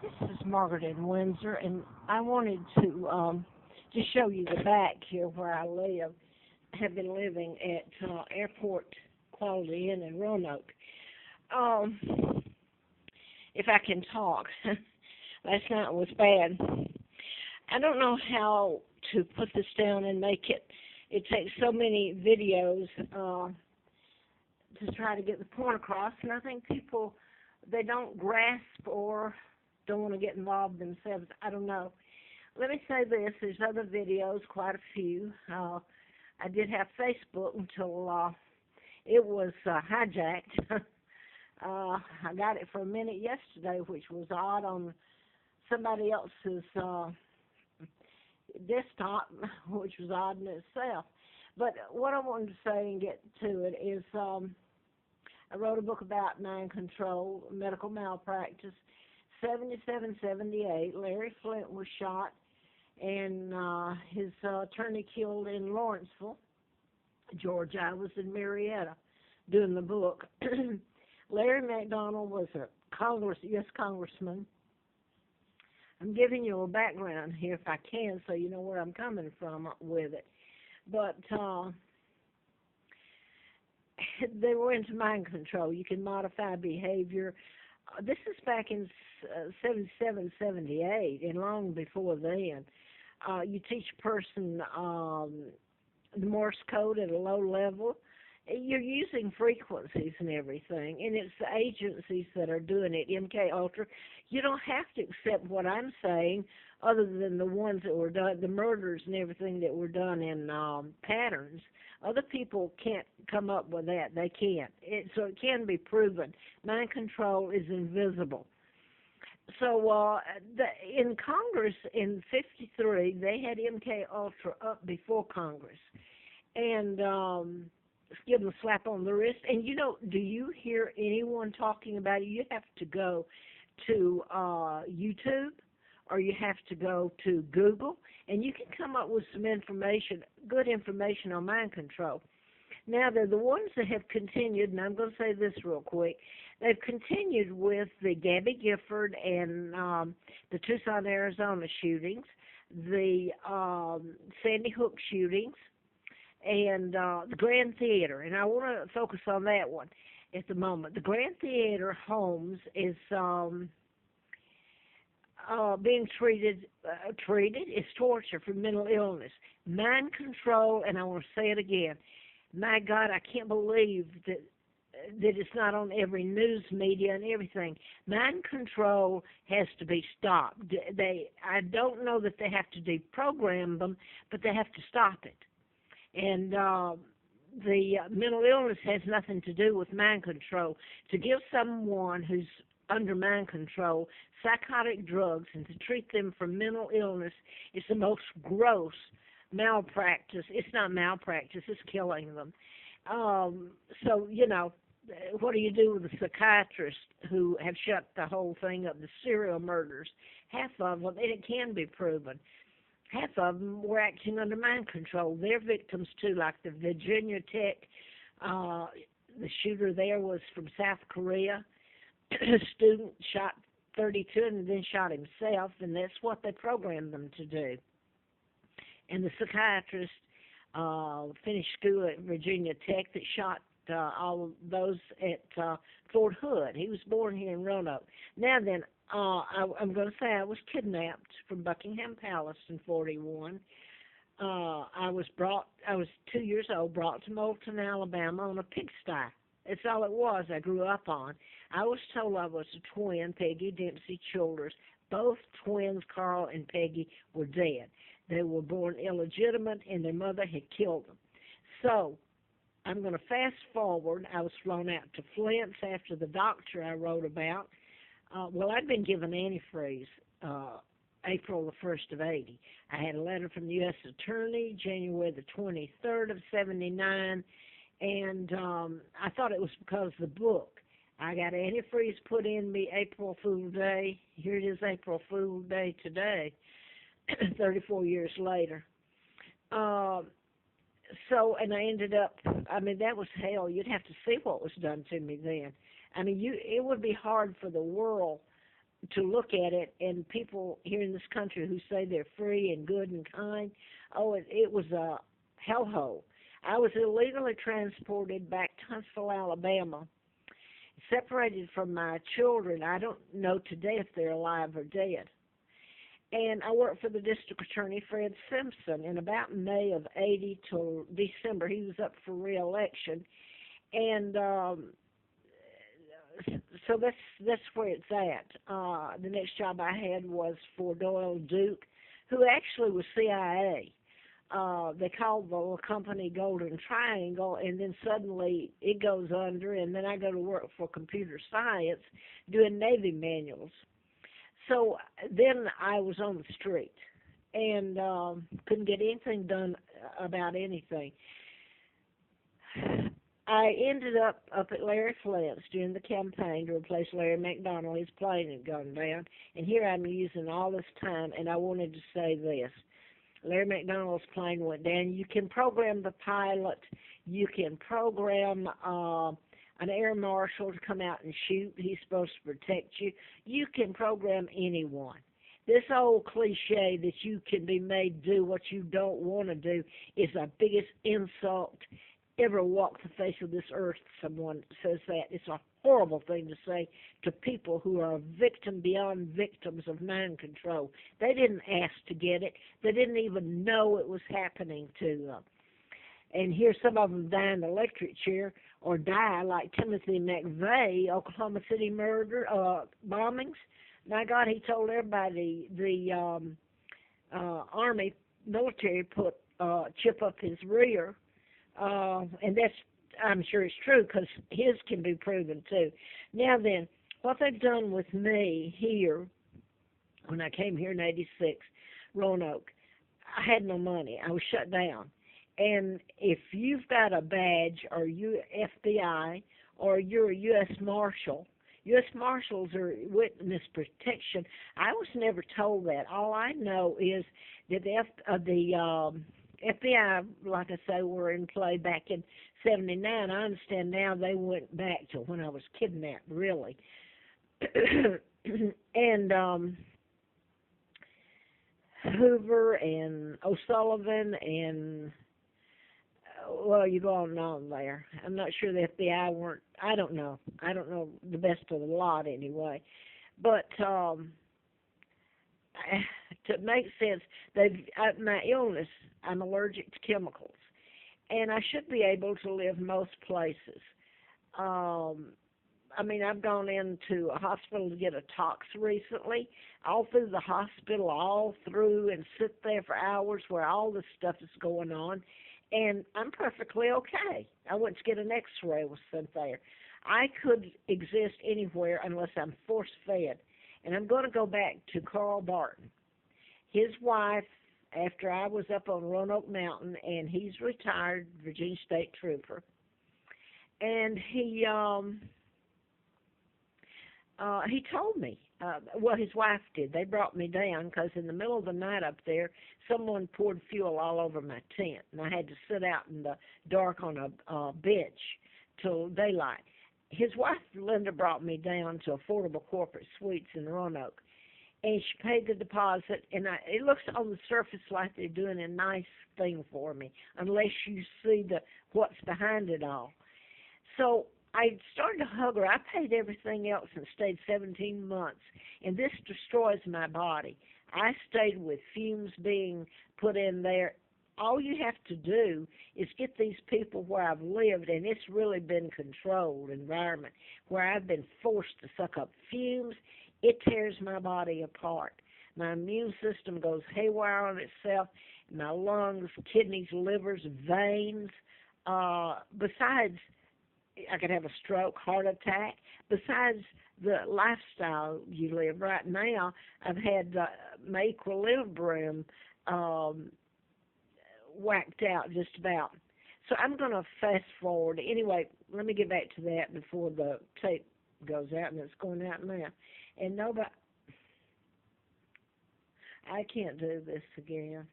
This is Margaret in Windsor, and I wanted to just show you the back here where I live. I have been living at Airport Quality Inn in Roanoke. Um, if I can talk, last night was bad. I don't know how to put this down and make it. It takes so many videos to try to get the point across, and I think people they don't grasp or don't want to get involved themselves. I don't know. Let me say this: there's other videos, quite a few. I did have Facebook until it was hijacked. I got it for a minute yesterday, which was odd on somebody else's desktop, which was odd in itself. But what I wanted to say and get to it is I wrote a book about mind control, medical malpractice. 77, 78, Larry Flint was shot and his attorney killed in Lawrenceville, Georgia. I was in Marietta doing the book. Larry McDonald was a U.S. congressman. I'm giving you a background here if I can so you know where I'm coming from with it. But they were into mind control. You can modify behavior. This is back in 77, 78, and long before then. You teach a person the Morse code at a low level. You're using frequencies and everything, and it's the agencies that are doing it. MK Ultra. You don't have to accept what I'm saying, other than the ones that were done, the murders and everything that were done in patterns. Other people can't come up with that. They can't. So it can be proven. Mind control is invisible. So in Congress in '53, they had MK Ultra up before Congress, and give them a slap on the wrist. And you know, do you hear anyone talking about it? You have to go to YouTube, or you have to go to Google, and you can come up with some information, good information on mind control. Now, they're the ones that have continued, and I'm going to say this real quick. They've continued with the Gabby Gifford and the Tucson, Arizona shootings, the Sandy Hook shootings, and the Grand Theater. And I want to focus on that one at the moment. The Grand Theater Homes is being treated is torture for mental illness, mind control, and I want to say it again. My God, I can't believe that it's not on every news media and everything. Mind control has to be stopped. I don't know that they have to deprogram them, but they have to stop it. And the mental illness has nothing to do with mind control. To give someone who's under mind control psychotic drugs and to treat them for mental illness is the most gross malpractice. It's not malpractice, it's killing them. So, you know, what do you do with the psychiatrists who have shut the whole thing up, the serial murders? Half of them, and it can be proven, half of them were acting under mind control. They're victims too, like the Virginia Tech, the shooter there was from South Korea. A student shot 32 and then shot himself, and that's what they programmed them to do. And the psychiatrist finished school at Virginia Tech that shot all of those at Fort Hood. He was born here in Roanoke. Now then, I'm going to say I was kidnapped from Buckingham Palace in '41. I was 2 years old, brought to Moulton, Alabama on a pigsty. That's all it was I grew up on. I was told I was a twin, Peggy Dempsey Childers. Both twins, Carl and Peggy, were dead. They were born illegitimate, and their mother had killed them. So I'm going to fast forward. I was flown out to Flint's after the doctor I wrote about. Well, I'd been given antifreeze April the 1st of '80. I had a letter from the U.S. Attorney January the 23rd of '79, and I thought it was because of the book. I got antifreeze put in me April Fool Day. Here it is, April Fool Day today, 34 years later. And I ended up, I mean, that was hell. You'd have to see what was done to me then. I mean, it would be hard for the world to look at it, and people here in this country who say they're free and good and kind, oh, it was a hellhole. I was illegally transported back to Huntsville, Alabama, separated from my children. I don't know today if they're alive or dead. And I worked for the district attorney, Fred Simpson, in about May of '80 till December. He was up for re-election, and so that's where it's at. The next job I had was for Doyle Duke, who actually was CIA. They called the little company Golden Triangle, and then suddenly it goes under, and then I go to work for computer science doing Navy manuals. So then I was on the street and couldn't get anything done about anything. I ended up at Larry Flint's during the campaign to replace Larry McDonald. His plane had gone down, and here I'm using all this time, and I wanted to say this. Larry McDonald's plane went down. You can program the pilot. You can program an air marshal to come out and shoot. He's supposed to protect you. You can program anyone. This old cliche that you can be made do what you don't want to do is the biggest insult ever walked the face of this earth. Someone says that. It's a horrible thing to say to people who are a victim beyond victims of mind control. They didn't ask to get it. They didn't even know it was happening to them. And here some of them die in the electric chair or die like Timothy McVeigh, Oklahoma City murder, bombings. My God, he told everybody the Army military put chip up his rear. And that's, I'm sure it's true because his can be proven too. Now then, what they've done with me here, when I came here in '86, Roanoke, I had no money. I was shut down. And if you've got a badge or you FBI or you're a U.S. Marshal, U.S. Marshals are witness protection. I was never told that. All I know is that the FBI, like I say, were in play back in '79. I understand now they went back to when I was kidnapped, really. And Hoover and O'Sullivan and, well, you go on and on there. I'm not sure the FBI weren't, I don't know. I don't know the best of the lot anyway. But to make sense, my illness, I'm allergic to chemicals, and I should be able to live most places. I mean, I've gone into a hospital to get a tox recently, all through the hospital, all through, and sit there for hours where all this stuff is going on, and I'm perfectly okay. I went to get an x-ray, was sent there. I could exist anywhere unless I'm force-fed, and I'm going to go back to Carl Barton. His wife, after I was up on Roanoke Mountain, and he's retired Virginia State Trooper, and he told me, well, his wife did. They brought me down because in the middle of the night up there, someone poured fuel all over my tent, and I had to sit out in the dark on a bench till daylight. His wife, Linda, brought me down to Affordable Corporate Suites in Roanoke, and she paid the deposit, and it looks on the surface like they're doing a nice thing for me, unless you see what's behind it all. So I started to hug her. I paid everything else and stayed 17 months, and this destroys my body. I stayed with fumes being put in there. All you have to do is get these people where I've lived, and it's really been controlled environment, where I've been forced to suck up fumes. It tears my body apart. My immune system goes haywire on itself. My lungs, kidneys, livers, veins. Besides, I could have a stroke, heart attack. Besides the lifestyle you live right now, I've had my equilibrium whacked out just about. So I'm going to fast forward. Anyway, let me get back to that before the tape goes out, and it's going out now. And nobody, I can't do this again.